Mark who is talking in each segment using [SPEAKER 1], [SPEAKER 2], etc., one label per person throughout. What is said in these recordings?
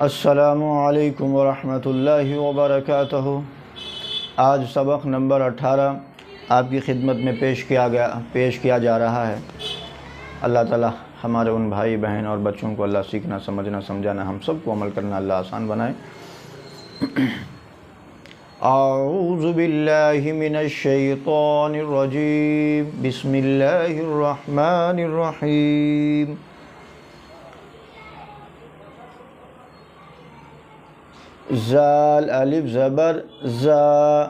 [SPEAKER 1] السلام علیکم ورحمۃ اللہ وبرکاتہ۔ آج سبق نمبر 18 آپ کی خدمت میں پیش کیا جا رہا ہے۔ اللہ تعالی ہمارے ان بھائی بہن اور بچوں کو اللہ سیکھنا، سمجھنا، سمجھانا، ہم سب کو عمل کرنا اللہ آسان بنائے۔ اعوذ باللہ من الشیطان الرجیم، بسم اللہ الرحمن الرحیم۔ زال الف زبر زا،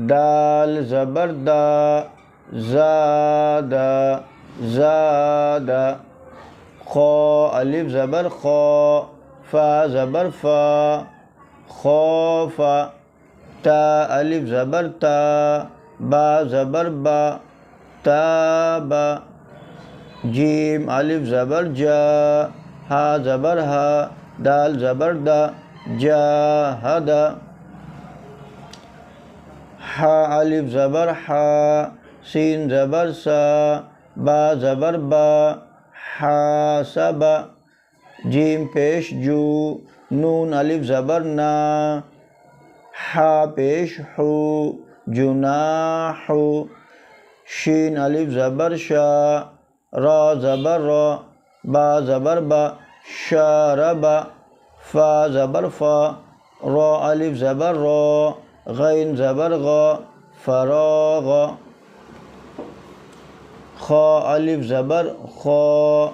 [SPEAKER 1] دال زبر دا، زاد زاد، خا الف زبر خا، فا زبر فا، خوف، تا الف زبر تا، با زبر با، تاب، جیم الف زبر جا، ہا زبر ہا، دال زبر دا، جاہد، ہا الف زبر ہا، سین زبر سا، با زبر با، حاسب، جیم پیش جو، نون الف زبر نا، ہا پیش حو، جناح، شین الف زبر شا، را زبر را، با زبر با، شارب، فا زبر فا، را الف زبر را، غین زبر غا، فراغ، خا الف زبر خا،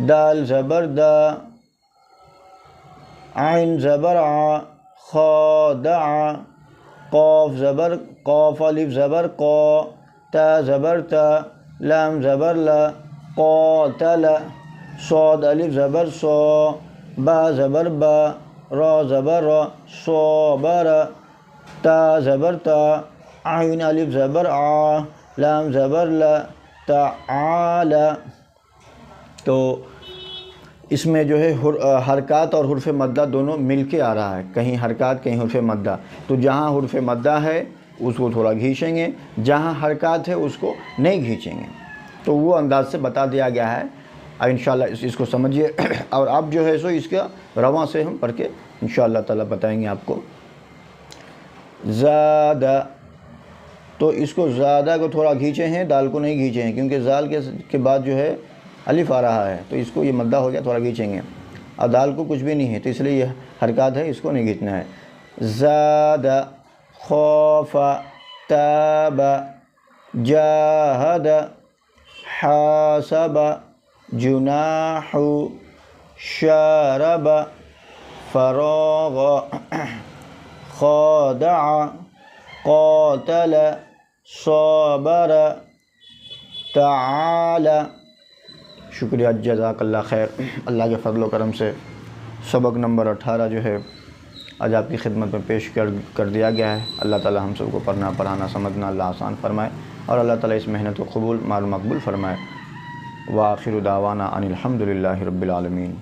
[SPEAKER 1] دال زبر دا، عین زبر ع، خادع، قاف زبر قاف الف زبر قا، تا زبر تا، لام زبر لا، قاتل، صاد الف زبر صا، با زبر با، را زبر را، صابر، تا زبر تا، عین الف زبر آ، لام زبر لا، تعال۔ تو اس میں جو ہے حرکات اور حرف مدہ دونوں مل کے آ رہا ہے، کہیں حرکات کہیں حرف مدہ۔ تو جہاں حرف مدہ ہے اس کو تھوڑا کھینچیں گے، جہاں حرکات ہے اس کو نہیں کھینچیں گے۔ تو وہ انداز سے بتا دیا گیا ہے۔ انشاءاللہ اس کو سمجھیے، اور آپ جو ہے سو اس کا رواں سے ہم پڑھ کے انشاءاللہ تعالی بتائیں گے آپ کو۔ زادہ، تو اس کو زیادہ کو تھوڑا کھینچے ہیں، دال کو نہیں کھینچے ہیں، کیونکہ زال کے بعد جو ہے الف آ رہا ہے، تو اس کو یہ مدہ ہو گیا، تھوڑا کھینچیں گے، اور دال کو کچھ بھی نہیں ہے تو اس لیے یہ حرکات ہے، اس کو نہیں کھینچنا ہے۔ زاد، خوف، تاب، جاہد، حاسب، جناح، شارب، فراغ، خادع، قاتل، صابر، تعال۔ شکریہ، جزاک اللہ خیر۔ اللہ کے فضل و کرم سے سبق نمبر 18 جو ہے آج آپ کی خدمت میں پیش کر دیا گیا ہے۔ اللہ تعالی ہم سب کو پڑھنا، پڑھانا، سمجھنا اللہ آسان فرمائے، اور اللہ تعالی اس محنت کو قبول مقبول فرمائے۔ وآخر دعوانا ان الحمد للہ رب العالمین۔